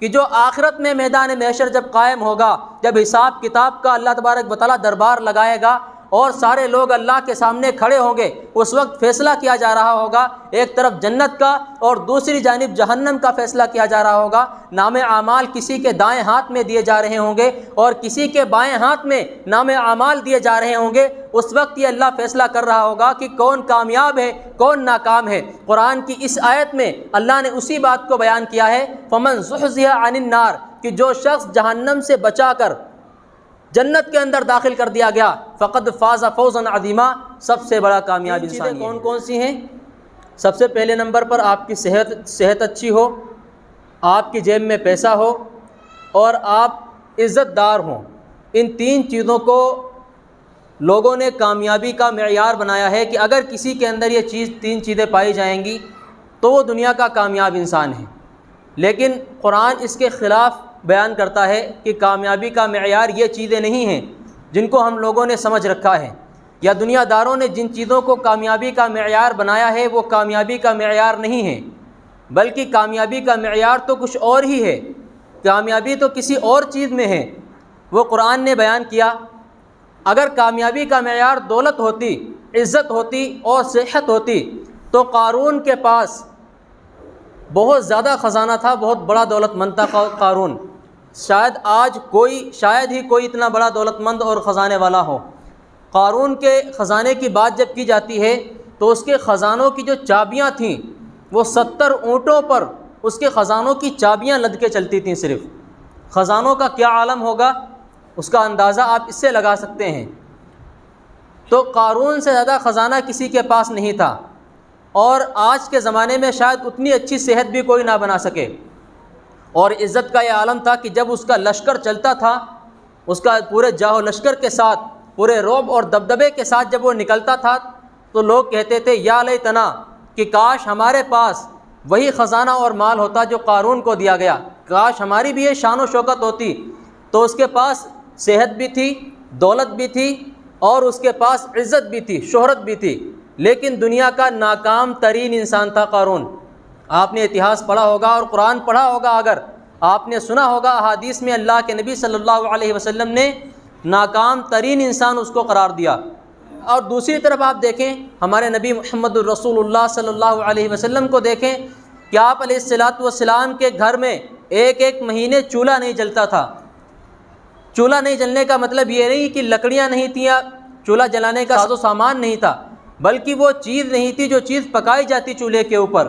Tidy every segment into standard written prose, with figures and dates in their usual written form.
کہ جو آخرت میں میدان محشر جب قائم ہوگا، جب حساب کتاب کا اللہ تبارک و تعالیٰ دربار لگائے گا اور سارے لوگ اللہ کے سامنے کھڑے ہوں گے، اس وقت فیصلہ کیا جا رہا ہوگا، ایک طرف جنت کا اور دوسری جانب جہنم کا فیصلہ کیا جا رہا ہوگا۔ نام اعمال کسی کے دائیں ہاتھ میں دیے جا رہے ہوں گے اور کسی کے بائیں ہاتھ میں نام اعمال دیے جا رہے ہوں گے۔ اس وقت یہ اللہ فیصلہ کر رہا ہوگا کہ کون کامیاب ہے، کون ناکام ہے۔ قرآن کی اس آیت میں اللہ نے اسی بات کو بیان کیا ہے، فمن زحزح عن النار، کہ جو شخص جہنم سے بچا کر جنت کے اندر داخل کر دیا گیا، فقد فاز فوزا عظیما، سب سے بڑا کامیاب انسان ہے۔ کون کون سی ہیں؟ سب سے پہلے نمبر پر آپ کی صحت اچھی ہو، آپ کی جیب میں پیسہ ہو اور آپ عزت دار ہوں۔ ان تین چیزوں کو لوگوں نے کامیابی کا معیار بنایا ہے کہ اگر کسی کے اندر یہ تین چیزیں پائی جائیں گی تو وہ دنیا کا کامیاب انسان ہے۔ لیکن قرآن اس کے خلاف بیان کرتا ہے کہ کامیابی کا معیار یہ چیزیں نہیں ہیں جن کو ہم لوگوں نے سمجھ رکھا ہے، یا دنیا داروں نے جن چیزوں کو کامیابی کا معیار بنایا ہے وہ کامیابی کا معیار نہیں ہے، بلکہ کامیابی کا معیار تو کچھ اور ہی ہے، کامیابی تو کسی اور چیز میں ہے۔ وہ قرآن نے بیان کیا، اگر کامیابی کا معیار دولت ہوتی، عزت ہوتی اور صحت ہوتی تو قارون کے پاس بہت زیادہ خزانہ تھا، بہت بڑا دولت مند تھا قارون۔ شاید ہی کوئی اتنا بڑا دولت مند اور خزانے والا ہو۔ قارون کے خزانے کی بات جب کی جاتی ہے تو اس کے خزانوں کی جو چابیاں تھیں وہ 70 اونٹوں پر اس کے خزانوں کی چابیاں لد کے چلتی تھیں۔ صرف خزانوں کا کیا عالم ہوگا اس کا اندازہ آپ اس سے لگا سکتے ہیں۔ تو قارون سے زیادہ خزانہ کسی کے پاس نہیں تھا، اور آج کے زمانے میں شاید اتنی اچھی صحت بھی کوئی نہ بنا سکے۔ اور عزت کا یہ عالم تھا کہ جب اس کا لشکر چلتا تھا، اس کا پورے جاہو لشکر کے ساتھ، پورے رعب اور دبدبے کے ساتھ جب وہ نکلتا تھا تو لوگ کہتے تھے یا لیتنا، کہ کاش ہمارے پاس وہی خزانہ اور مال ہوتا جو قارون کو دیا گیا، کاش ہماری بھی یہ شان و شوکت ہوتی۔ تو اس کے پاس صحت بھی تھی، دولت بھی تھی اور اس کے پاس عزت بھی تھی، شہرت بھی تھی، لیکن دنیا کا ناکام ترین انسان تھا قارون۔ آپ نے اتہاس پڑھا ہوگا اور قرآن پڑھا ہوگا، اگر آپ نے سنا ہوگا احادیث میں اللہ کے نبی صلی اللہ علیہ وسلم نے ناکام ترین انسان اس کو قرار دیا۔ اور دوسری طرف آپ دیکھیں ہمارے نبی محمد الرسول اللہ صلی اللہ علیہ وسلم کو دیکھیں کہ آپ علیہ الصلاۃ والسلام کے گھر میں ایک مہینے چولہا نہیں جلتا تھا۔ چولہا نہیں جلنے کا مطلب یہ نہیں کہ لکڑیاں نہیں تھیں، چولہا جلانے کا ساز و سامان نہیں تھا، بلکہ وہ چیز نہیں تھی جو چیز پکائی جاتی چولہے کے اوپر،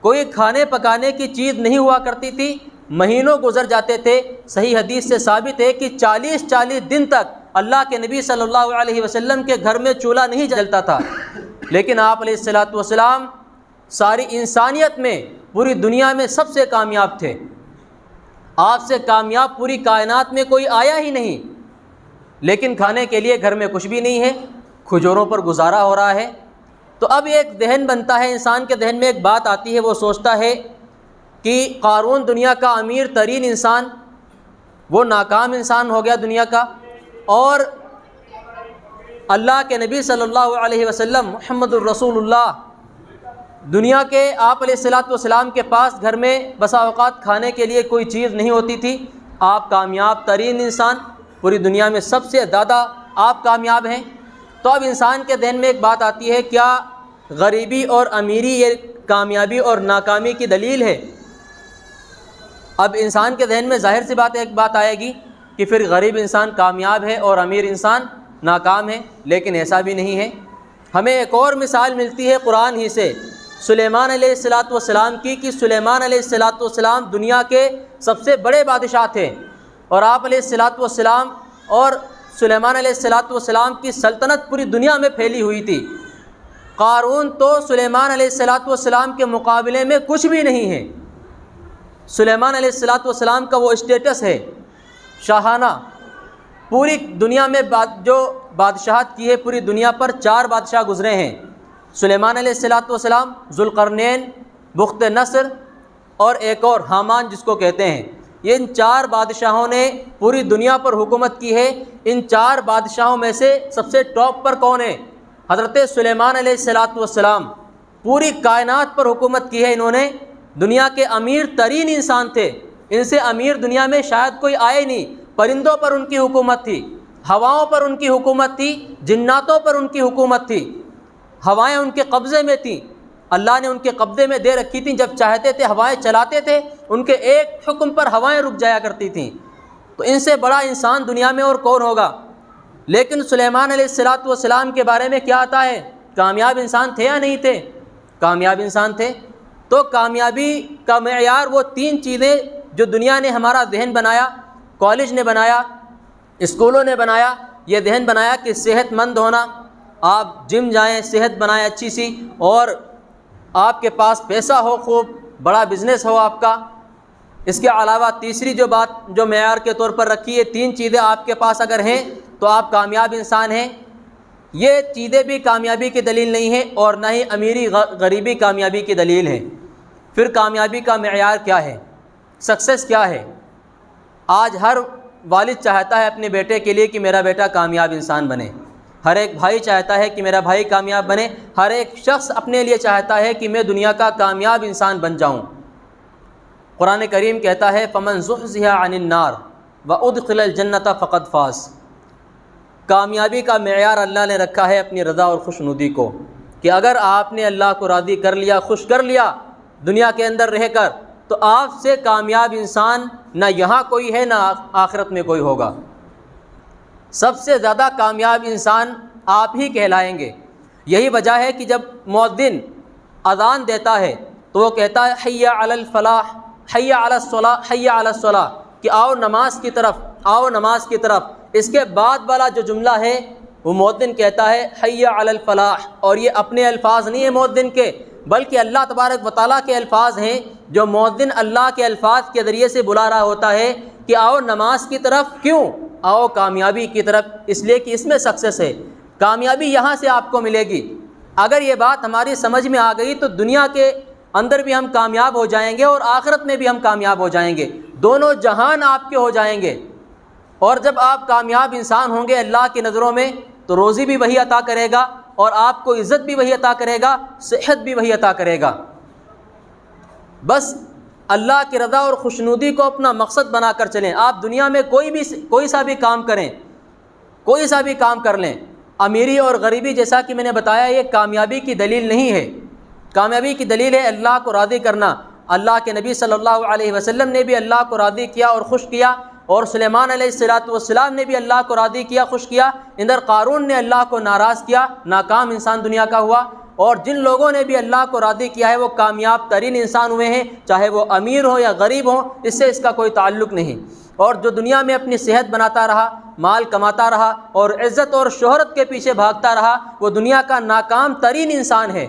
کوئی کھانے پکانے کی چیز نہیں ہوا کرتی تھی۔ مہینوں گزر جاتے تھے۔ صحیح حدیث سے ثابت ہے کہ 40 دن تک اللہ کے نبی صلی اللہ علیہ وسلم کے گھر میں چولہا نہیں جلتا تھا، لیکن آپ علیہ الصلاۃ والسلام ساری انسانیت میں، پوری دنیا میں سب سے کامیاب تھے۔ آپ سے کامیاب پوری کائنات میں کوئی آیا ہی نہیں، لیکن کھانے کے لیے گھر میں کچھ بھی نہیں ہے، کھجوروں پر گزارا ہو رہا ہے۔ تو اب ایک ذہن بنتا ہے، انسان کے ذہن میں ایک بات آتی ہے، وہ سوچتا ہے کہ قارون دنیا کا امیر ترین انسان، وہ ناکام انسان ہو گیا دنیا کا، اور اللہ کے نبی صلی اللہ علیہ وسلم محمد الرسول اللہ دنیا کے آپ علیہ الصلاۃ والسلام کے پاس گھر میں بسا اوقات کھانے کے لیے کوئی چیز نہیں ہوتی تھی۔ آپ کامیاب ترین انسان، پوری دنیا میں سب سے زیادہ آپ کامیاب ہیں۔ تو اب انسان کے ذہن میں ایک بات آتی ہے، کیا غریبی اور امیری یہ کامیابی اور ناکامی کی دلیل ہے؟ اب انسان کے ذہن میں ظاہر سی بات ایک بات آئے گی کہ پھر غریب انسان کامیاب ہے اور امیر انسان ناکام ہے، لیکن ایسا بھی نہیں ہے۔ ہمیں ایک اور مثال ملتی ہے قرآن ہی سے، سلیمان علیہ الصلاۃ والسلام کی، کہ سلیمان علیہ الصلاۃ والسلام دنیا کے سب سے بڑے بادشاہ تھے، اور آپ علیہ الصلاۃ والسلام اور سلیمان علیہ الصلاۃ والسلام کی سلطنت پوری دنیا میں پھیلی ہوئی تھی۔ قارون تو سلیمان علیہ الصلاۃ والسلام کے مقابلے میں کچھ بھی نہیں ہے۔ سلیمان علیہ الصلاۃ والسلام کا وہ اسٹیٹس ہے شاہانہ، پوری دنیا میں جو بادشاہت کی ہے، پوری دنیا پر 4 بادشاہ گزرے ہیں، سلیمان علیہ الصلاۃ والسلام، ذوالقرنین، بخت نصر اور ایک اور حامان جس کو کہتے ہیں۔ یہ ان 4 بادشاہوں نے پوری دنیا پر حکومت کی ہے۔ ان 4 بادشاہوں میں سے سب سے ٹاپ پر کون ہے؟ حضرت سلیمان علیہ الصلاۃ والسلام۔ پوری کائنات پر حکومت کی ہے انہوں نے، دنیا کے امیر ترین انسان تھے، ان سے امیر دنیا میں شاید کوئی آئے نہیں۔ پرندوں پر ان کی حکومت تھی، ہواؤں پر ان کی حکومت تھی، جناتوں پر ان کی حکومت تھی، ہوائیں ان کے قبضے میں تھیں، اللہ نے ان کے قبضے میں دے رکھی تھیں، جب چاہتے تھے ہوائیں چلاتے تھے، ان کے ایک حکم پر ہوائیں رک جایا کرتی تھیں۔ تو ان سے بڑا انسان دنیا میں اور کون ہوگا؟ لیکن سلیمان علیہ السلام کے بارے میں کیا آتا ہے؟ کامیاب انسان تھے یا نہیں تھے؟ کامیاب انسان تھے۔ تو کامیابی کا معیار وہ تین چیزیں جو دنیا نے ہمارا ذہن بنایا، کالج نے بنایا، اسکولوں نے بنایا، یہ ذہن بنایا کہ صحت مند ہونا، آپ جم جائیں، صحت بنائیں اچھی سی، اور آپ کے پاس پیسہ ہو، خوب بڑا بزنس ہو آپ کا۔ اس کے علاوہ تیسری جو بات جو معیار کے طور پر رکھی ہے، تین چیزیں آپ کے پاس اگر ہیں تو آپ کامیاب انسان ہیں۔ یہ چیزیں بھی کامیابی کی دلیل نہیں ہیں، اور نہ ہی امیری غریبی کامیابی کی دلیل ہے۔ پھر کامیابی کا معیار کیا ہے؟ سکسیس کیا ہے؟ آج ہر والد چاہتا ہے اپنے بیٹے کے لیے کہ میرا بیٹا کامیاب انسان بنے، ہر ایک بھائی چاہتا ہے کہ میرا بھائی کامیاب بنے، ہر ایک شخص اپنے لیے چاہتا ہے کہ میں دنیا کا کامیاب انسان بن جاؤں۔ قرآن کریم کہتا ہے فَمَنْ زُحْزِحَ عَنِ النَّارِ وَأُدْخِلَ الْجَنَّةَ فَقَدْ فَازَ۔ کامیابی کا معیار اللہ نے رکھا ہے اپنی رضا اور خوشنودی کو، کہ اگر آپ نے اللہ کو راضی کر لیا، خوش کر لیا دنیا کے اندر رہ کر، تو آپ سے کامیاب انسان نہ یہاں کوئی ہے نہ آخرت میں کوئی ہوگا۔ سب سے زیادہ کامیاب انسان آپ ہی کہلائیں گے۔ یہی وجہ ہے کہ جب مؤذن اذان دیتا ہے تو وہ کہتا ہے حی علی الفلاح، حی علی الصلاح، حی علی الصلاح، کہ آؤ نماز کی طرف، آؤ نماز کی طرف۔ اس کے بعد والا جو جملہ ہے وہ مؤذن کہتا ہے حی علی الفلاح، اور یہ اپنے الفاظ نہیں ہیں مؤذن کے، بلکہ اللہ تبارک و تعالیٰ کے الفاظ ہیں، جو مؤذن اللہ کے الفاظ کے ذریعے سے بلا رہا ہوتا ہے کہ آؤ نماز کی طرف۔ کیوں؟ آؤ کامیابی کی طرف، اس لیے کہ اس میں سکسیس ہے، کامیابی یہاں سے آپ کو ملے گی۔ اگر یہ بات ہماری سمجھ میں آ گئی تو دنیا کے اندر بھی ہم کامیاب ہو جائیں گے اور آخرت میں بھی ہم کامیاب ہو جائیں گے، دونوں جہان آپ کے ہو جائیں گے۔ اور جب آپ کامیاب انسان ہوں گے اللہ کی نظروں میں تو روزی بھی وہی عطا کرے گا، اور آپ کو عزت بھی وہی عطا کرے گا، صحت بھی وہی عطا کرے گا۔ بس اللہ کی رضا اور خوشنودی کو اپنا مقصد بنا کر چلیں۔ آپ دنیا میں کوئی سا بھی کام کریں، کوئی سا بھی کام کر لیں، امیری اور غریبی جیسا کہ میں نے بتایا یہ کامیابی کی دلیل نہیں ہے۔ کامیابی کی دلیل ہے اللہ کو راضی کرنا۔ اللہ کے نبی صلی اللہ علیہ وسلم نے بھی اللہ کو راضی کیا اور خوش کیا، اور سلیمان علیہ السلام نے بھی اللہ کو راضی کیا، خوش کیا۔ اندر قارون نے اللہ کو ناراض کیا، ناکام انسان دنیا کا ہوا۔ اور جن لوگوں نے بھی اللہ کو راضی کیا ہے وہ کامیاب ترین انسان ہوئے ہیں، چاہے وہ امیر ہو یا غریب ہو، اس سے اس کا کوئی تعلق نہیں۔ اور جو دنیا میں اپنی صحت بناتا رہا، مال کماتا رہا اور عزت اور شہرت کے پیچھے بھاگتا رہا، وہ دنیا کا ناکام ترین انسان ہے،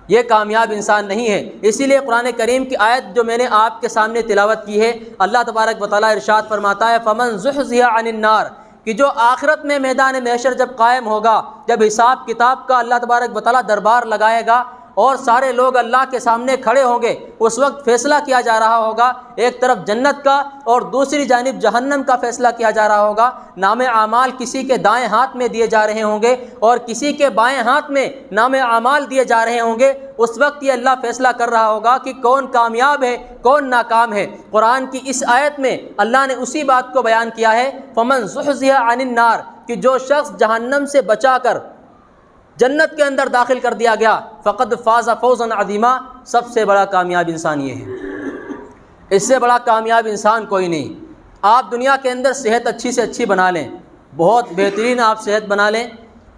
یہ کامیاب انسان نہیں ہے۔ اسی لیے قرآن کریم کی آیت جو میں نے آپ کے سامنے تلاوت کی ہے، اللہ تبارک و تعالیٰ ارشاد فرماتا ہے فَمَنْ زُحْزِحَ عَنِ النَّارِ، کہ جو آخرت میں میدان محشر جب قائم ہوگا، جب حساب کتاب کا اللہ تبارک و تعالیٰ دربار لگائے گا اور سارے لوگ اللہ کے سامنے کھڑے ہوں گے، اس وقت فیصلہ کیا جا رہا ہوگا، ایک طرف جنت کا اور دوسری جانب جہنم کا فیصلہ کیا جا رہا ہوگا۔ نام اعمال کسی کے دائیں ہاتھ میں دیے جا رہے ہوں گے اور کسی کے بائیں ہاتھ میں نام اعمال دیے جا رہے ہوں گے۔ اس وقت یہ اللہ فیصلہ کر رہا ہوگا کہ کون کامیاب ہے، کون ناکام ہے۔ قرآن کی اس آیت میں اللہ نے اسی بات کو بیان کیا ہے فَمَنْ زُحْزِحَ عَنِ النَّارِ، کہ جو شخص جہنم سے بچا کر جنت کے اندر داخل کر دیا گیا، فقد فاز فوزا عظیما، سب سے بڑا کامیاب انسان یہ ہے، اس سے بڑا کامیاب انسان کوئی نہیں۔ آپ دنیا کے اندر صحت اچھی سے اچھی بنا لیں، بہت بہترین آپ صحت بنا لیں،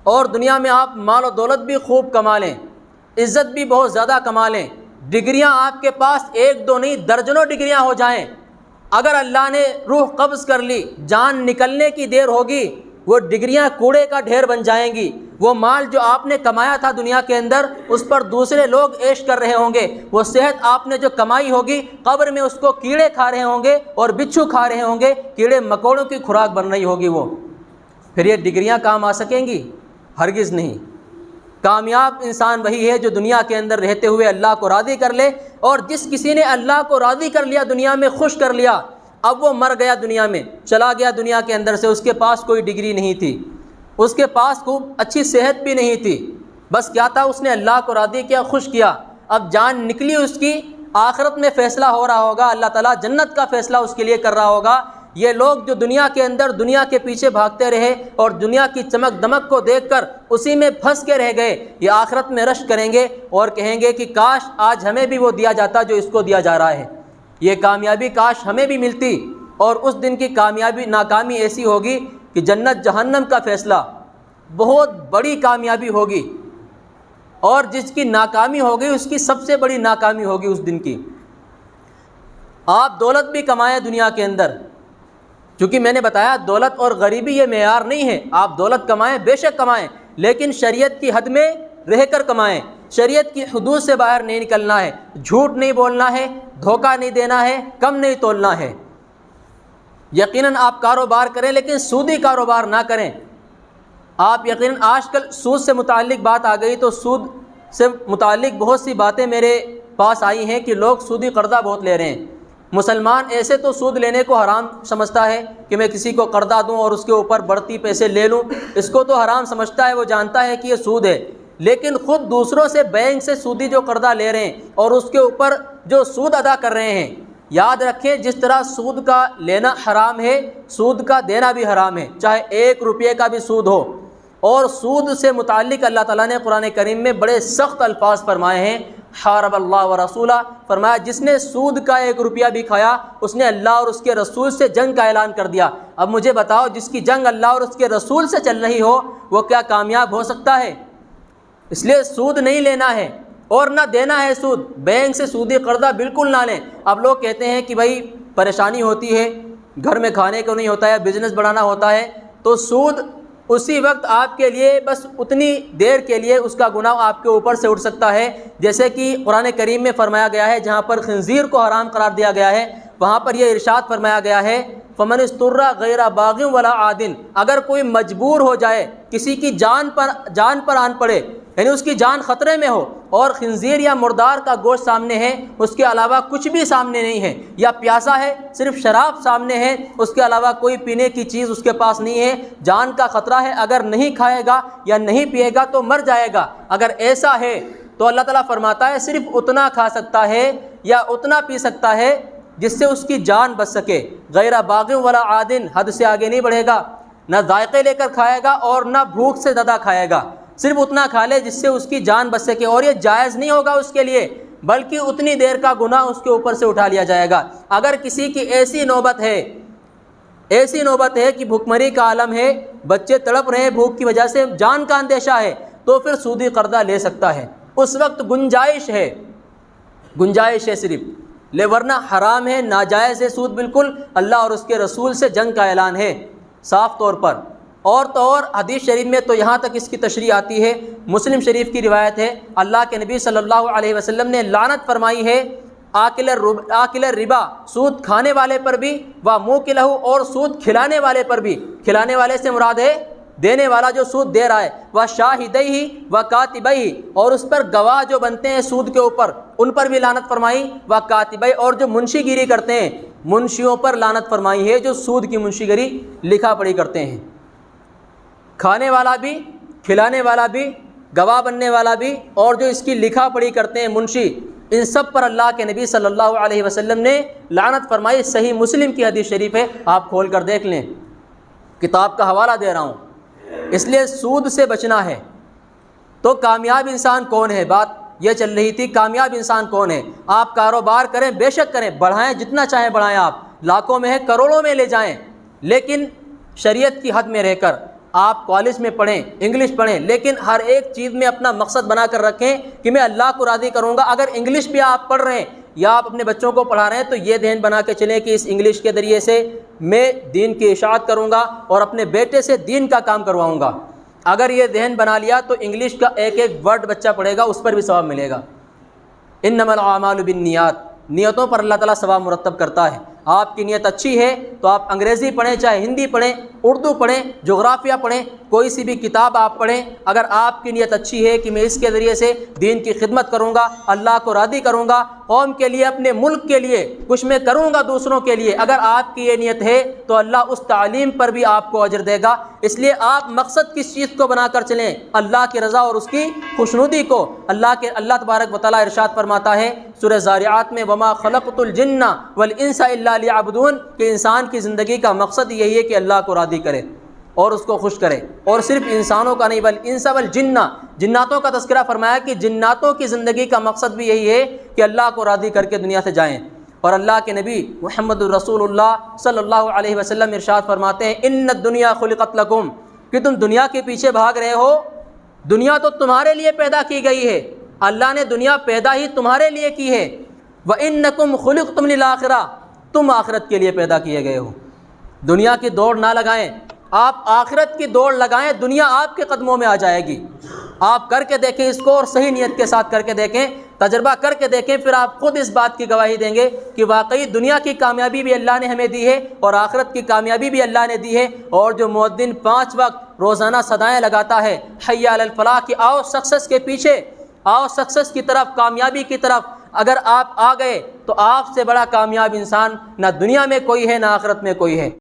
اور دنیا میں آپ مال و دولت بھی خوب کما لیں، عزت بھی بہت زیادہ کما لیں، ڈگریاں آپ کے پاس ایک دو نہیں درجنوں ڈگریاں ہو جائیں، اگر اللہ نے روح قبض کر لی، جان نکلنے کی دیر ہوگی، وہ ڈگریاں کوڑے کا ڈھیر بن جائیں گی۔ وہ مال جو آپ نے کمایا تھا دنیا کے اندر، اس پر دوسرے لوگ عیش کر رہے ہوں گے۔ وہ صحت آپ نے جو کمائی ہوگی، قبر میں اس کو کیڑے کھا رہے ہوں گے اور بچھو کھا رہے ہوں گے، کیڑے مکوڑوں کی خوراک بن رہی ہوگی وہ۔ پھر یہ ڈگریاں کام آ سکیں گی؟ ہرگز نہیں۔ کامیاب انسان وہی ہے جو دنیا کے اندر رہتے ہوئے اللہ کو راضی کر لے، اور جس کسی نے اللہ کو راضی کر لیا، دنیا میں خوش کر لیا، اب وہ مر گیا، دنیا میں چلا گیا، دنیا کے اندر سے، اس کے پاس کوئی ڈگری نہیں تھی، اس کے پاس خوب اچھی صحت بھی نہیں تھی، بس کیا تھا، اس نے اللہ کو راضی کیا، خوش کیا، اب جان نکلی اس کی، آخرت میں فیصلہ ہو رہا ہوگا، اللہ تعالیٰ جنت کا فیصلہ اس کے لیے کر رہا ہوگا۔ یہ لوگ جو دنیا کے اندر دنیا کے پیچھے بھاگتے رہے اور دنیا کی چمک دمک کو دیکھ کر اسی میں پھنس کے رہ گئے، یہ آخرت میں رشک کریں گے اور کہیں گے کہ کاش آج ہمیں بھی وہ دیا جاتا جو اس کو دیا جا رہا ہے، یہ کامیابی کاش ہمیں بھی ملتی۔ اور اس دن کی ناکامی ایسی ہوگی کہ جنت جہنم کا فیصلہ بہت بڑی کامیابی ہوگی، اور جس کی ناکامی ہوگی اس کی سب سے بڑی ناکامی ہوگی اس دن کی۔ آپ دولت بھی کمائیں دنیا کے اندر، چونکہ میں نے بتایا دولت اور غریبی یہ معیار نہیں ہے، آپ دولت کمائیں بے شک کمائیں، لیکن شریعت کی حد میں رہ کر کمائیں، شریعت کی حدود سے باہر نہیں نکلنا ہے، جھوٹ نہیں بولنا ہے، دھوکہ نہیں دینا ہے، کم نہیں تولنا ہے۔ یقیناً آپ کاروبار کریں لیکن سودی کاروبار نہ کریں۔ آپ یقیناً آج کل سود سے متعلق بات آ گئی تو سود سے متعلق بہت سی باتیں میرے پاس آئی ہیں کہ لوگ سودی قرضہ بہت لے رہے ہیں۔ مسلمان ایسے تو سود لینے کو حرام سمجھتا ہے کہ میں کسی کو قرضہ دوں اور اس کے اوپر بڑھتی پیسے لے لوں، اس کو تو حرام سمجھتا ہے، وہ جانتا ہے کہ یہ سود ہے، لیکن خود دوسروں سے بینک سے سودی جو قرضہ لے رہے ہیں اور اس کے اوپر جو سود ادا کر رہے ہیں، یاد رکھیں جس طرح سود کا لینا حرام ہے سود کا دینا بھی حرام ہے، چاہے 1 روپے کا بھی سود ہو۔ اور سود سے متعلق اللہ تعالیٰ نے قرآن کریم میں بڑے سخت الفاظ فرمائے ہیں، حارب اللہ و رسولہ، فرمایا جس نے سود کا 1 روپیہ بھی کھایا اس نے اللہ اور اس کے رسول سے جنگ کا اعلان کر دیا۔ اب مجھے بتاؤ جس کی جنگ اللہ اور اس کے رسول سے چل رہی ہو وہ کیا کامیاب ہو سکتا ہے؟ اس لیے سود نہیں لینا ہے اور نہ دینا ہے سود، بینک سے سودی قرضہ بالکل نہ لیں۔ اب لوگ کہتے ہیں کہ بھائی پریشانی ہوتی ہے، گھر میں کھانے کو نہیں ہوتا ہے، بزنس بڑھانا ہوتا ہے، تو سود اسی وقت آپ کے لیے بس اتنی دیر کے لیے اس کا گناہ آپ کے اوپر سے اٹھ سکتا ہے، جیسے کہ قرآن کریم میں فرمایا گیا ہے جہاں پر خنزیر کو حرام قرار دیا گیا ہے وہاں پر یہ ارشاد فرمایا گیا ہے فمن استر غیر باغ ولا عاد، اگر کوئی مجبور ہو جائے، کسی کی جان پر آن پڑے، یعنی اس کی جان خطرے میں ہو اور خنزیر یا مردار کا گوشت سامنے ہے، اس کے علاوہ کچھ بھی سامنے نہیں ہے، یا پیاسا ہے صرف شراب سامنے ہے، اس کے علاوہ کوئی پینے کی چیز اس کے پاس نہیں ہے، جان کا خطرہ ہے، اگر نہیں کھائے گا یا نہیں پیے گا تو مر جائے گا، اگر ایسا ہے تو اللہ تعالیٰ فرماتا ہے صرف اتنا کھا سکتا ہے یا اتنا پی سکتا ہے جس سے اس کی جان بچ سکے، غیر باغ ولا عاد، حد سے آگے نہیں بڑھے گا، نہ ذائقے لے کر کھائے گا اور نہ بھوک سے زیادہ کھائے گا، صرف اتنا کھا لے جس سے اس کی جان بچ سکے، اور یہ جائز نہیں ہوگا اس کے لیے، بلکہ اتنی دیر کا گناہ اس کے اوپر سے اٹھا لیا جائے گا۔ اگر کسی کی ایسی نوبت ہے کہ بھوکمری کا عالم ہے، بچے تڑپ رہے ہیں بھوک کی وجہ سے، جان کا اندیشہ ہے، تو پھر سودی قرضہ لے سکتا ہے، اس وقت گنجائش ہے صرف، لے ورنہ حرام ہے، ناجائز ہے سود بالکل، اللہ اور اس کے رسول سے جنگ کا اعلان ہے صاف طور پر۔ اور تو اور حدیث شریف میں تو یہاں تک اس کی تشریح آتی ہے، مسلم شریف کی روایت ہے، اللہ کے نبی صلی اللہ علیہ وسلم نے لعنت فرمائی ہے آکل الربا، سود کھانے والے پر بھی، و موکلہ، اور سود کھلانے والے پر بھی، کھلانے والے سے مراد ہے دینے والا جو سود دے رہا ہے، و شاہدیہ و کاتبیہ، اور اس پر گواہ جو بنتے ہیں سود کے اوپر ان پر بھی لعنت فرمائی، و کاتبیہ، اور جو منشی گیری کرتے ہیں منشیوں پر لعنت فرمائی ہے جو سود کی منشی گیری لکھا پڑھی کرتے ہیں۔ کھانے والا بھی، کھلانے والا بھی، گواہ بننے والا بھی، اور جو اس کی لکھا پڑھی کرتے ہیں منشی، ان سب پر اللہ کے نبی صلی اللہ علیہ وسلم نے لعنت فرمائی۔ صحیح مسلم کی حدیث شریف ہے، آپ کھول کر دیکھ لیں، کتاب کا حوالہ دے رہا ہوں۔ اس لیے سود سے بچنا ہے۔ تو کامیاب انسان کون ہے، بات یہ چل رہی تھی، کامیاب انسان کون ہے؟ آپ کاروبار کریں بے شک کریں، بڑھائیں جتنا چاہیں بڑھائیں، آپ لاکھوں میں ہے کروڑوں میں لے جائیں، لیکن شریعت کی حد میں رہ کر۔ آپ کالج میں پڑھیں، انگلش پڑھیں، لیکن ہر ایک چیز میں اپنا مقصد بنا کر رکھیں کہ میں اللہ کو راضی کروں گا۔ اگر انگلش بھی آپ پڑھ رہے ہیں یا آپ اپنے بچوں کو پڑھا رہے ہیں تو یہ ذہن بنا کے چلیں کہ اس انگلش کے ذریعے سے میں دین کی اشاعت کروں گا اور اپنے بیٹے سے دین کا کام کرواؤں گا۔ اگر یہ ذہن بنا لیا تو انگلش کا ایک ایک ورڈ بچہ پڑھے گا، اس پر بھی ثواب ملے گا۔ انما الاعمال بالنیات، نیتوں پر اللہ تعالیٰ ثواب مرتب کرتا ہے۔ آپ کی نیت اچھی ہے تو آپ انگریزی پڑھیں، چاہے ہندی پڑھیں، اردو پڑھیں، جغرافیہ پڑھیں، کوئی سی بھی کتاب آپ پڑھیں، اگر آپ کی نیت اچھی ہے کہ میں اس کے ذریعے سے دین کی خدمت کروں گا، اللہ کو راضی کروں گا، قوم کے لیے، اپنے ملک کے لیے کچھ میں کروں گا دوسروں کے لیے، اگر آپ کی یہ نیت ہے تو اللہ اس تعلیم پر بھی آپ کو اجر دے گا۔ اس لیے آپ مقصد کس چیز کو بنا کر چلیں؟ اللہ کی رضا اور اس کی خوشنودی کو۔ اللہ تبارک و تعالیٰ ارشاد فرماتا ہے سورہ زاریات میں، وما خلقت الجن والانس الا لیعبدون، کہ انسان کی زندگی کا مقصد یہی ہے کہ اللہ کو راضی کرے اور اس کو خوش کرے، اور صرف انسانوں کا نہیں والانس والجن، جناتوں کا تذکرہ فرمایا کہ جناتوں کی زندگی کا مقصد بھی یہی ہے کہ اللہ کو راضی کر کے دنیا سے جائیں۔ اور اللہ کے نبی محمد الرسول اللہ صلی اللہ علیہ وسلم ارشاد فرماتے ہیں، ان الدنیا خلقت لکم، کہ تم دنیا کے پیچھے بھاگ رہے ہو، دنیا تو تمہارے لیے پیدا کی گئی ہے، اللہ نے دنیا پیدا ہی تمہارے لیے کی ہے، وَإِنَّكُمْ خُلِقْتُمْ لِلْآخِرَةِ، تم آخرت کے لیے پیدا کیے گئے ہو۔ دنیا کی دوڑ نہ لگائیں، آپ آخرت کی دوڑ لگائیں، دنیا آپ کے قدموں میں آ جائے گی۔ آپ کر کے دیکھیں اس کو، اور صحیح نیت کے ساتھ کر کے دیکھیں، تجربہ کر کے دیکھیں، پھر آپ خود اس بات کی گواہی دیں گے کہ واقعی دنیا کی کامیابی بھی اللہ نے ہمیں دی ہے اور آخرت کی کامیابی بھی اللہ نے دی ہے۔ اور جو مؤذن 5 وقت روزانہ صدائیں لگاتا ہے حی علی الفلاح، کہ آؤ سکسس کے پیچھے، آؤ سکسس کی طرف، کامیابی کی طرف، اگر آپ آ گئے تو آپ سے بڑا کامیاب انسان نہ دنیا میں کوئی ہے نہ آخرت میں کوئی ہے۔